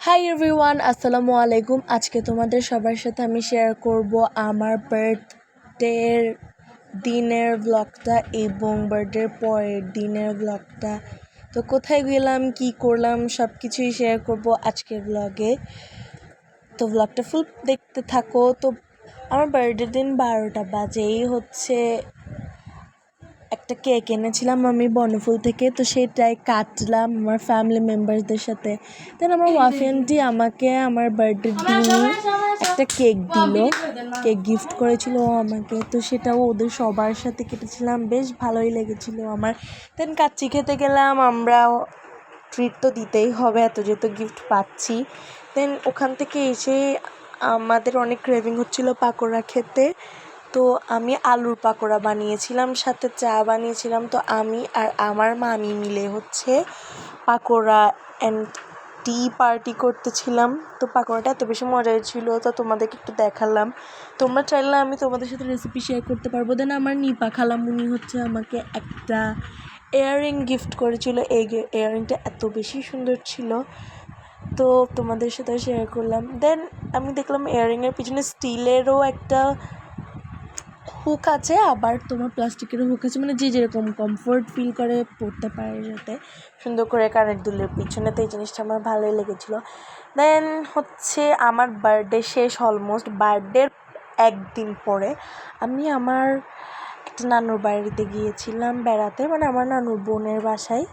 Hi everyone, আসসালামু আলাইকুম। আজকে তোমাদের সবার সাথে আমি শেয়ার করব আমার বার্থডের দিনের ব্লগটা এবং বার্থডের পরের দিনের ব্লগটা। তো কোথায় গেলাম, কি করলাম, সব কিছুই শেয়ার করব আজকের ব্লগে। তো ব্লগটা ফুল দেখতে থাকো। তো আমার বার্থডের দিন 12টা বাজেই একটা কেক এনেছিলাম আমি বনফুল থেকে, তো সেটাই কাটলাম আমার ফ্যামিলি মেম্বারসদের সাথে। দেন আমার ওয়াফি আন্টি আমাকে আমার বার্থডের দিনই একটা কেক দিল, কেক গিফট করেছিল আমাকে। তো সেটাও ওদের সবার সাথে কেটেছিলাম, বেশ ভালোই লেগেছিল আমার। দেন কাচ্চি খেতে গেলাম আমরা, ট্রিট তো দিতেই হবে এত যেহেতু গিফট পাচ্ছি। দেন ওখান থেকে এসে আমাদের অনেক ক্রেভিং হচ্ছিল পাকোড়া খেতে, তো আমি আলুর পাকোড়া বানিয়েছিলাম, সাথে চা বানিয়েছিলাম। তো আমি আর আমার মামি মিলে পাকোড়া অ্যান্ড টি পার্টি করতেছিলাম। তো পাকোড়াটা এত বেশি মজার ছিল, তো তোমাদেরকে একটু দেখালাম। তোমরা চাইলে আমি তোমাদের সাথে রেসিপি শেয়ার করতে পারবো। দেন আমার নিপা খালামুনি আমাকে একটা ইয়াররিং গিফট করেছিল। এই ইয়াররিংটা এত বেশি সুন্দর ছিল, তো তোমাদের সাথে শেয়ার করলাম। দেন আমি দেখলাম ইয়াররিংয়ের পিছনে স্টিলেরও একটা হুক আছে, আবার তোমার প্লাস্টিকেরও হুক আছে, মানে যে যেরকম কমফোর্ট ফিল করে পড়তে পারে যাতে সুন্দর করে কানের দুলের পিছনে। তো এই জিনিসটা আমার ভালোই লেগেছিলো। দেন আমার বার্থডে শেষ, অলমোস্ট বার্থডের একদিন পরে আমি আমার একটা নানুর বাড়িতে গিয়েছিলাম বেড়াতে, মানে আমার নানুর বোনের বাসায়।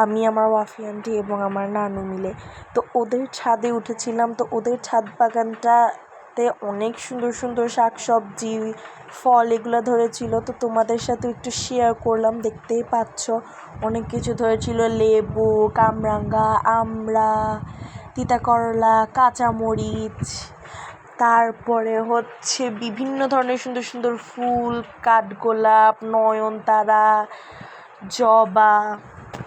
আমি, আমার ওয়াফি আন্টি এবং আমার নানু মিলে তো ওদের ছাদে উঠেছিলাম। তো ওদের ছাদ বাগানটাতে অনেক সুন্দর সুন্দর শাকসবজি, ফল এগুলো ধরেছিল। তো তোমাদের সাথে একটু শেয়ার করলাম, দেখতেই পাচ্ছ অনেক কিছু ধরেছিল, লেবু, কামরাঙ্গা, আমড়া, তিতা করলা, কাঁচামরিচ, তারপরে বিভিন্ন ধরনের সুন্দর সুন্দর ফুল, কাঠগোলাপ, নয়নতারা, জবা।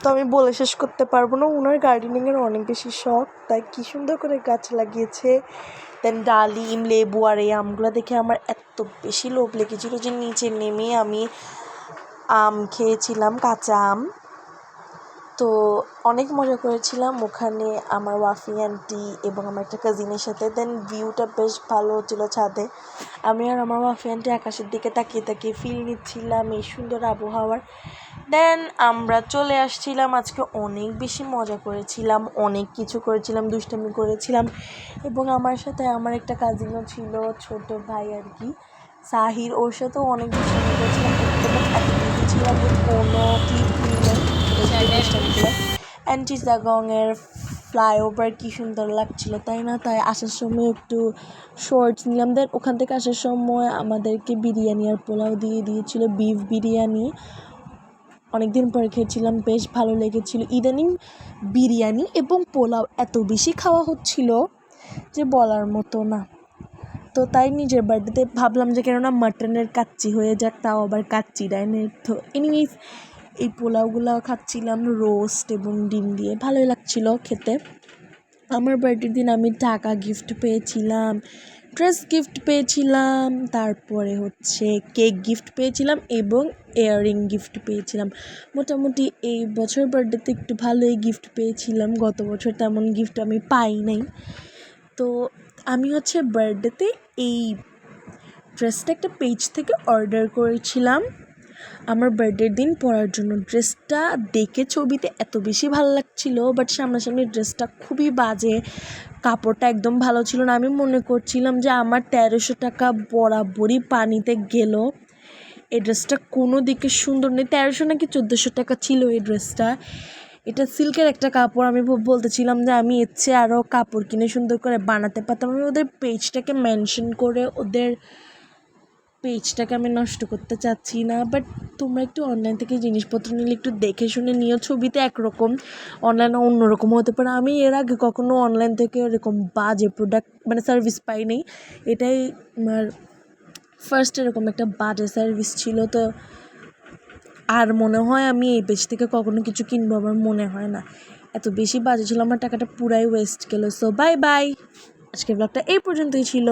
তো আমি বলে শেষ করতে পারবো না, ওনার গার্ডেনিংয়ের অনেক বেশি শখ, তাই কী সুন্দর করে গাছ লাগিয়েছে। দেন ডালিম, লেবু আর এই আমগুলো দেখে আমার এত বেশি লোভ লেগেছিলো যে নিচে নেমে আমি আম খেয়েছিলাম, কাঁচা আম। তো অনেক মজা করেছিলাম ওখানে আমার ওয়াফি আন্টি এবং আমার একটা কাজিনের সাথে। দেন ভিউটা বেশ ভালো হচ্ছিলো ছাদে। আমি আর আমার ওয়াফি আন্টি আকাশের দিকে তাকিয়ে তাকিয়ে ফিল নিচ্ছিলাম এই সুন্দর আবহাওয়ার। দেন আমরা চলে আসছিলাম। আজকে অনেক বেশি মজা করেছিলাম, অনেক কিছু করেছিলাম, দুষ্টামি করেছিলাম। এবং আমার সাথে আমার একটা কাজিনও ছিল, ছোট ভাই আর কি, সাহির, ওর সাথেও অনেক দুষ্টামি করেছিলাম। এত বিজি ছিলাম যে কোনো ক্লিপ নিলাম অ্যান্টিজাগংয়ের ফ্লাইওভার কী সুন্দর লাগছিল, তাই না? তাই আসার সময় একটু শর্টস নিলাম। দেন ওখান থেকে আসার সময় আমাদেরকে বিরিয়ানি আর পোলাও দিয়ে দিয়েছিল, বিফ বিরিয়ানি। অনেকদিন পরে খেয়েছিলাম, বেশ ভালো লেগেছিলো। ইদানিং বিরিয়ানি এবং পোলাও এত বেশি খাওয়া হচ্ছিল যে বলার মতো না। তো তাই নিজের বার্থডেতে ভাবলাম যে কেননা মাটনের কাচ্চি হয়ে যাক, তাও আবার কাচ্চি ডাইনের। তো এনিওয়েজ এই পোলাওগুলো খাচ্ছিলাম রোস্ট এবং ডিম দিয়ে, ভালোই লাগছিল খেতে। আমার বার্থডের দিন আমি টাকা গিফট পেয়েছিলাম, ড্রেস গিফট পেয়েছিলাম, তারপরে কেক গিফট পেয়েছিলাম এবং ইয়াররিং গিফট পেয়েছিলাম। মোটামুটি এই বছর বার্থডেতে একটু ভালোই গিফট পেয়েছিলাম, গত বছর তেমন গিফট আমি পাই নাই। তো আমি বার্থডেতে এই ড্রেসটা একটা পেজ থেকে অর্ডার করেছিলাম আমার বার্থডের দিন পরার জন্য। ড্রেসটা দেখে ছবিতে এত বেশি ভালো লাগছিল, বাট সামনাসামনি ড্রেসটা খুবই বাজে, কাপড়টা একদম ভালো ছিল না। আমি মনে করছিলাম যে আমার 1300 টাকা বরাবরই পানিতে গেল। এই ড্রেসটা কোনো দিকে সুন্দর নেই। 1300 নাকি 1400 টাকা ছিল এই ড্রেসটা। এটা সিল্কের একটা কাপড়। আমি বলতেছিলাম যে আমি এর চেয়ে আরও কাপড় কিনে সুন্দর করে বানাতে পারতাম। আমি ওদের পেজটাকে মেনশন করে ওদের পেজটাকে আমি নষ্ট করতে চাচ্ছি না, বাট তোমরা একটু অনলাইন থেকে জিনিসপত্র নিলে একটু দেখে শুনে নিও। ছবিতে একরকম, অনলাইনে অন্যরকম হতে পারে। আমি এর আগে কখনো অনলাইন থেকে এরকম বাজে প্রোডাক্ট মানে সার্ভিস পাইনি, এটাই আমার ফার্স্ট এরকম একটা বাজে সার্ভিস ছিল। তো আর মনে হয় আমি এই পেজ থেকে কখনো কিছু কিনবো, আমার মনে হয় না। এত বেশি বাজে ছিল, আমার টাকাটা পুরাই ওয়েস্ট গেলো। সো বাই বাই, আজকের ব্লগটা এই পর্যন্তই ছিল।